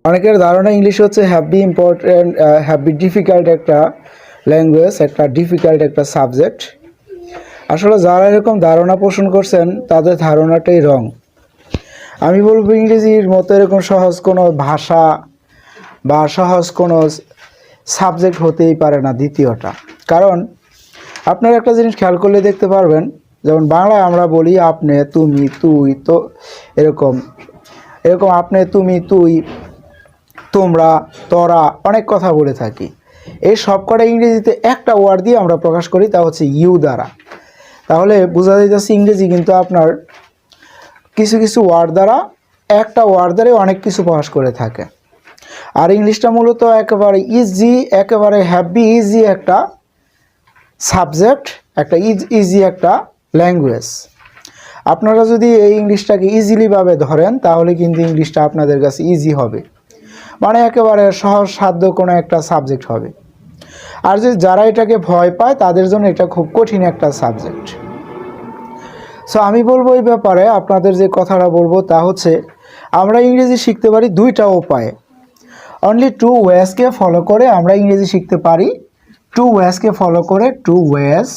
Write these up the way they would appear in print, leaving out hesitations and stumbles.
অনেকের ধারণা ইংলিশ হচ্ছে হ্যাভি ইম্পর্টেন্ট হ্যাভি ডিফিকাল্ট একটা ল্যাঙ্গুয়েজ, একটা ডিফিকাল্ট একটা সাবজেক্ট। আসলে যারা এরকম ধারণা পোষণ করছেন তাদের ধারণাটাই রং। আমি বলবো ইংরেজির মতো এরকম সহজ কোনো ভাষা বা সহজ কোনো সাবজেক্ট হতেই পারে না দ্বিতীয়টা। কারণ আপনারা একটা জিনিস খেয়াল করলে দেখতে পারবেন, যেমন বাংলায় আমরা বলি আপনি, তুমি, তুই, তো এরকম আপনি, তুমি, তুই, তোমরা, তোরা অনেক কথা বলে থাকি। এই সবকটা ইংরেজিতে একটা ওয়ার্ড দিয়ে আমরা প্রকাশ করি, তা হচ্ছে ইউ দ্বারা। তাহলে বোঝা যাইতেছে ইংরেজি কিন্তু আপনার কিছু কিছু ওয়ার্ড দ্বারা, একটা ওয়ার্ড দ্বারা অনেক কিছু প্রকাশ করে থাকে। আর ইংলিশটা মূলত একেবারে ইজি, একেবারে হ্যাভি ইজি একটা সাবজেক্ট, একটা ইজি একটা ল্যাঙ্গুয়েজ। আপনারা যদি এই ইংলিশটাকে ইজিলিভাবে ধরেন তাহলে কিন্তু ইংলিশটা আপনাদের কাছে ইজি হবে, মানে একেবারে সহজ সাধ্য কোনো একটা সাবজেক্ট হবে। আর যদি যারা এটাকে ভয় পায় তাদের জন্য এটা খুব কঠিন একটা সাবজেক্ট। সো আমি বলবো এই ব্যাপারে, আপনাদের যে কথাটা বলবো তা হচ্ছে আমরা ইংরেজি শিখতে পারি দুইটা উপায়ে। অনলি টু ওয়েজকে ফলো করে আমরা ইংরেজি শিখতে পারি। টু ওয়েজকে ফলো করে, টু ওয়েজ,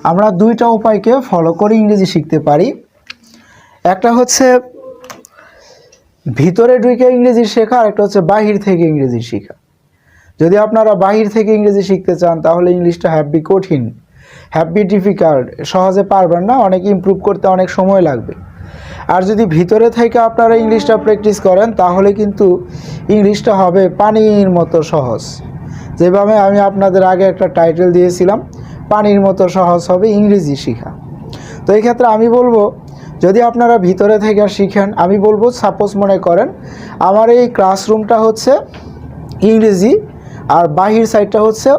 আমরা দুইটা উপায়কে ফলো করে ইংরেজি শিখতে পারি। একটা হচ্ছে ভিতরে ঢুকে ইংরেজি শেখা, আর একটা হচ্ছে বাহির থেকে ইংরেজি শেখা। যদি আপনারা বাহির থেকে ইংরেজি শিখতে চান তাহলে ইংলিশটা হ্যাভি কঠিন, হ্যাভি ডিফিকাল্ট, সহজে পারবেন না, অনেক ইমপ্রুভ করতে অনেক সময় লাগবে। আর যদি ভিতরে থেকে আপনারা ইংলিশটা প্র্যাকটিস করেন তাহলে কিন্তু ইংলিশটা হবে পানির মতো সহজ। যেভাবে আমি আপনাদের আগে একটা টাইটেল দিয়েছিলাম, পানির মতো সহজ হবে ইংরেজি শেখা। তো এই ক্ষেত্রে আমি বলবো যদি আপনারা ভিতরে থেকে শিখেন, আমি বলবো সাপোজ মনে করেন আমার এই ক্লাসরুমটা হচ্ছে ইংরেজি আর বাহির সাইডটা হচ্ছে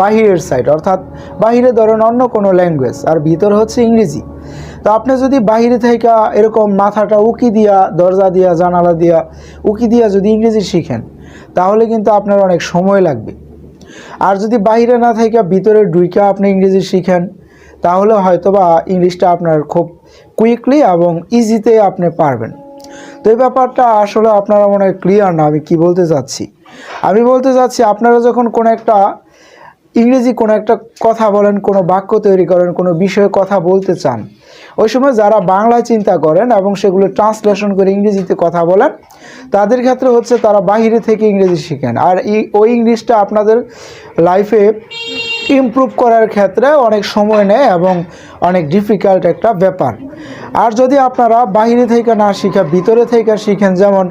বাহিরের সাইড, অর্থাৎ বাহিরে ধরেন অন্য কোনো ল্যাঙ্গুয়েজ আর ভিতরে হচ্ছে ইংরেজি। তো আপনি যদি বাহিরে থেকে এরকম মাথাটা উকি দিয়া, দরজা দিয়া, জানালা দিয়া উকি দিয়া যদি ইংরেজি শিখেন তাহলে কিন্তু আপনার অনেক সময় লাগবে। আর যদি বাহিরে না থেকে ভিতরে ঢুইকা আপনি ইংরেজি শিখেন তাহলে হয়তোবা ইংলিশটা আপনার খুব কুইকলি এবং ইজিতে আপনি পারবেন। তো এই ব্যাপারটা আসলে আপনারা মনে হয় ক্লিয়ার না আমি কি বলতে চাচ্ছি। আমি বলতে চাচ্ছি আপনারা যখন কোনো একটা ইংরেজি কোনো একটা কথা বলেন, কোনো বাক্য তৈরি করেন, কোনো বিষয়ে কথা বলতে চান, ওই সময় যারা বাংলায় চিন্তা করেন এবং সেগুলো ট্রান্সলেশন করে ইংরেজিতে কথা বলেন তাদের ক্ষেত্রে হচ্ছে তারা বাহিরে থেকে ইংরেজি শিখেন। আর ওই ইংলিশটা আপনাদের লাইফে ইমপ্রুভ করার ক্ষেত্রে অনেক সময় নেয় এবং অনেক ডিফিকাল্ট একটা ব্যাপার। আর যদি আপনারা বাহিরে থেকে না শিখে ভিতরে থেকে শিখেন, যেমন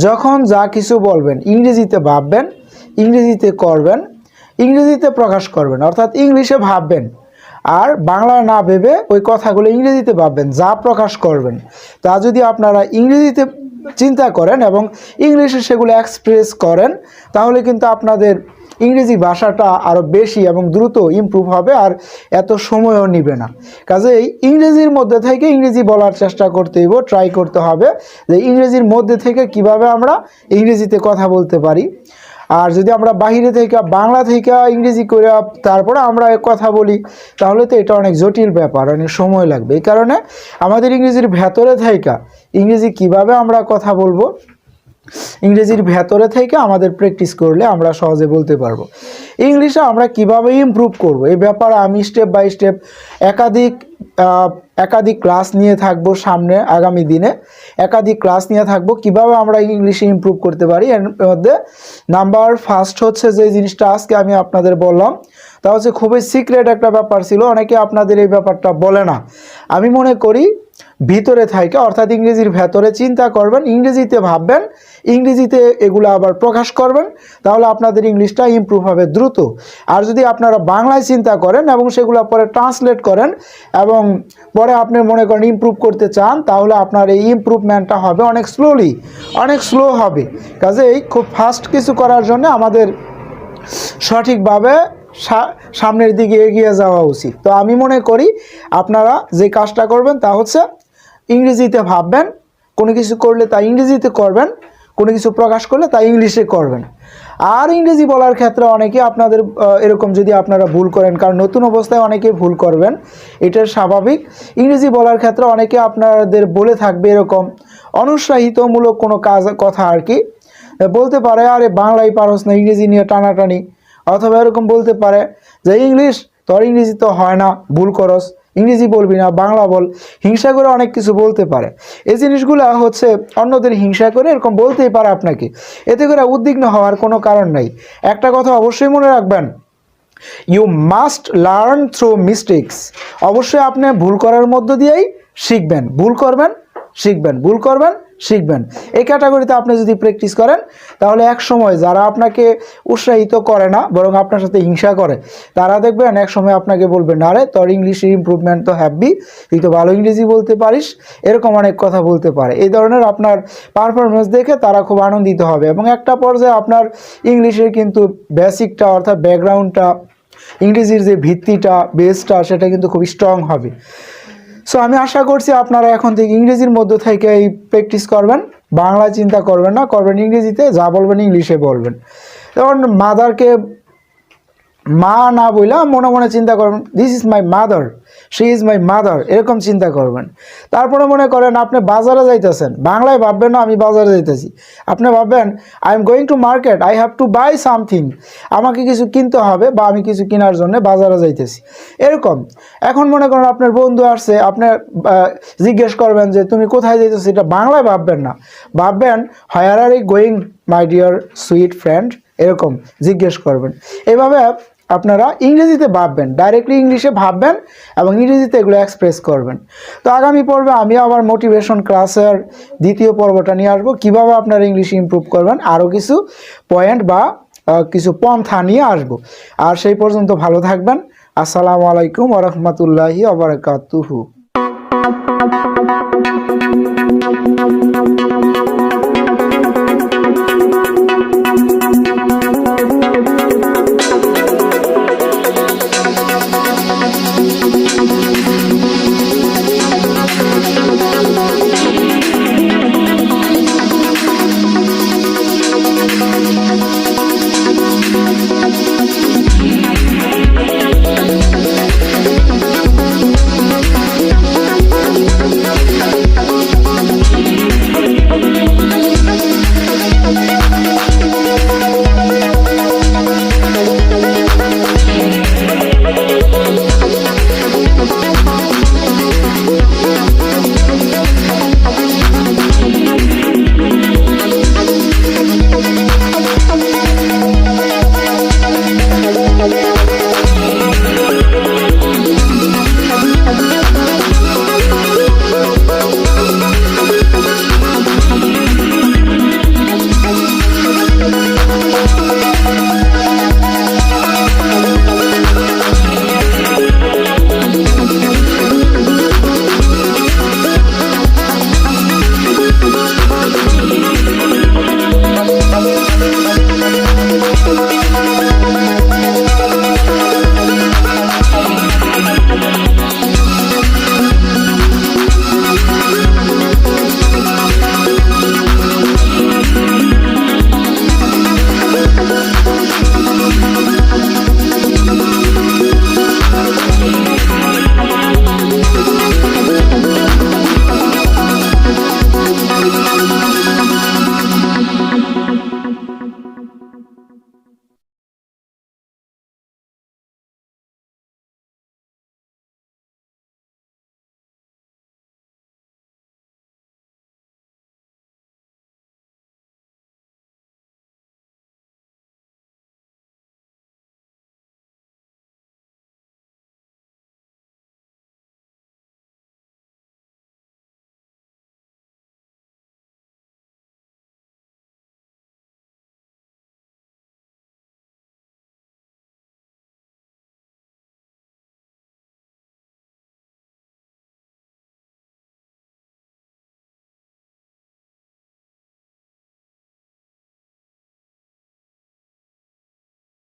যখন যা কিছু বলবেন ইংরেজিতে ভাববেন, ইংরেজিতে করবেন, ইংরেজিতে প্রকাশ করবেন, অর্থাৎ ইংলিশে ভাববেন আর বাংলা না ভেবে ওই কথাগুলো ইংরেজিতে ভাববেন, যা প্রকাশ করবেন তা যদি আপনারা ইংরেজিতে চিন্তা করেন এবং ইংলিশে সেগুলো এক্সপ্রেস করেন তাহলে কিন্তু আপনাদের ইংরেজি ভাষাটা আরও বেশি এবং দ্রুত ইমপ্রুভ হবে আর এত সময়ও নেবে না। কাজেই ইংরেজির মধ্যে থেকে ইংরেজি বলার চেষ্টা করতে হইব, ট্রাই করতে হবে যে ইংরেজির মধ্যে থেকে কিভাবে আমরা ইংরেজিতে কথা বলতে পারি। আর যদি আমরা বাহিরে থেকে বাংলা থেকে ইংরেজি করে তারপরে আমরা কথা বলি তাহলে তো এটা অনেক জটিল ব্যাপার, অনেক সময় লাগবে। এই কারণে আমাদের ইংরেজির ভেতরে থেকে ইংরেজি কিভাবে আমরা কথা বলবো, ইংরেজির ভেতরে থেকে আমাদের প্র্যাকটিস করলে আমরা সহজে বলতে পারবো। ইংলিশে আমরা কিভাবে ইমপ্রুভ করব এই ব্যাপারে আমি স্টেপ বাই স্টেপ একাধিক ক্লাস নিয়ে থাকবো সামনে, আগামী দিনে একাধিক ক্লাস নিয়ে থাকবো কিভাবে আমরা ইংলিশে ইমপ্রুভ করতে পারি। এর মধ্যে নাম্বার ফার্স্ট হচ্ছে যে জিনিসটা আজকে আমি আপনাদের বললাম তা হচ্ছে খুবই সিক্রেট একটা ব্যাপার ছিল, অনেকে আপনাদের এই ব্যাপারটা বলে না। আমি মনে করি ভিতরে থাকে, অর্থাৎ ইংরেজির ভেতরে চিন্তা করবেন, ইংরেজিতে ভাববেন, ইংরেজিতে এগুলো আবার প্রকাশ করবেন, তাহলে আপনাদের ইংলিশটা ইমপ্রুভ হবে দ্রুত। আর যদি আপনারা বাংলায় চিন্তা করেন এবং সেগুলো পরে ট্রান্সলেট করেন এবং পরে আপনি মনে করেন ইমপ্রুভ করতে চান তাহলে আপনার এই ইমপ্রুভমেন্টটা হবে অনেক স্লোলি, অনেক স্লো হবে। কাজেই খুব ফাস্ট কিছু করার জন্য আমাদের সঠিকভাবে সামনের দিকে এগিয়ে যাওয়া উচিত। তো আমি মনে করি আপনারা যে কাজটা করবেন তা হচ্ছে ইংরেজিতে ভাববেন, কোনো কিছু করলে তা ইংরেজিতে করবেন, কোনো কিছু প্রকাশ করলে তা ইংলিশে করবেন। আর ইংরেজি বলার ক্ষেত্রে অনেকে আপনাদের এরকম যদি আপনারা ভুল করেন, কারণ নতুন অবস্থায় অনেকে ভুল করবেন, এটা স্বাভাবিক। ইংরেজি বলার ক্ষেত্রে অনেকে আপনাদের বলে থাকবে এরকম অনুৎসাহিতমূলক কোনো কথা আর কি বলতে পারে, আরে বাংলাই পারস না, ইংরেজি নিয়ে টানাটানি। অথবা এরকম বলতে পারে যে ইংলিশ, তোর ইংরেজি তো হয় না, ভুল করস, ইংরেজি বলবি না, বাংলা বল। হিংসা করে অনেক কিছু বলতে পারে। এই জিনিসগুলো হচ্ছে অন্যদের হিংসা করে এরকম বলতেই পারে আপনাকে। এতে করে উদ্বিগ্ন হওয়ার কোনো কারণ নাই। একটা কথা অবশ্যই মনে রাখবেন, you must learn through mistakes. অবশ্যই আপনি ভুল করার মধ্য দিয়েই শিখবেন। ভুল করবেন, শিখবেন, ভুল করবেন, শিখবেন। এই ক্যাটাগরিতে আপনি যদি প্র্যাকটিস করেন তাহলে এক সময় যারা আপনাকে উৎসাহিত করে না, বরং আপনার সাথে হিংসা করে, তারা দেখবেন এক সময় আপনাকে বলবেন, আরে তোর ইংলিশের ইমপ্রুভমেন্ট তো হ্যাভি, তুই তো ভালো ইংরেজি বলতে পারিস, এরকম অনেক কথা বলতে পারে। এই ধরনের আপনার পারফরমেন্স দেখে তারা খুব আনন্দিত হবে এবং একটা পর্যায়ে আপনার ইংলিশের কিন্তু বেসিকটা অর্থাৎ ব্যাকগ্রাউন্ডটা, ইংরেজির যে ভিত্তিটা, বেসটা, সেটা কিন্তু খুব স্ট্রং হবে। সো আমি আশা করছি আপনারা এখন থেকে ইংরেজির মধ্য থেকে এই প্র্যাকটিস করবেন, বাংলা চিন্তা করবেন না, করবেন ইংরেজিতে, যা বলবেন ইংলিশে বলবেন। যেমন মাদারকে মা না বইলা মনে মনে চিন্তা করবেন, this is my mother, she is my mother, এরকম চিন্তা করবেন। তারপরে মনে করেন আপনি বাজারে যাইতেছেন, বাংলায় ভাববেন না আমি বাজারে যাইতেছি, আপনি ভাববেন I am going to market, I have to buy something, আমাকে কিছু কিনতে হবে বা আমি কিছু কেনার জন্য বাজারে যাইতেছি, এরকম। এখন মনে করেন আপনার বন্ধু আসছে, আপনি জিজ্ঞেস করবেন যে তুমি কোথায় যাইতেছো, এটা বাংলায় ভাববেন না, ভাববেন where are you going my dear sweet friend, এরকম জিজ্ঞেস করবেন। এভাবে আপনারা ইংরেজিতে ভাববেন, ডাইরেক্টলি ইংলিশে ভাববেন এবং ইংরেজিতে এগুলো এক্সপ্রেস করবেন। তো আগামী পর্বে আমি আবার মোটিভেশন ক্লাসের দ্বিতীয় পর্বটা নিয়ে আসবো, কীভাবে আপনারা ইংলিশ ইমপ্রুভ করবেন, আরও কিছু পয়েন্ট বা কিছু পন্থা নিয়ে আসবো। আর সেই পর্যন্ত ভালো থাকবেন। আসসালামু আলাইকুম ওয়া রাহমাতুল্লাহি ওয়া বারাকাতুহু।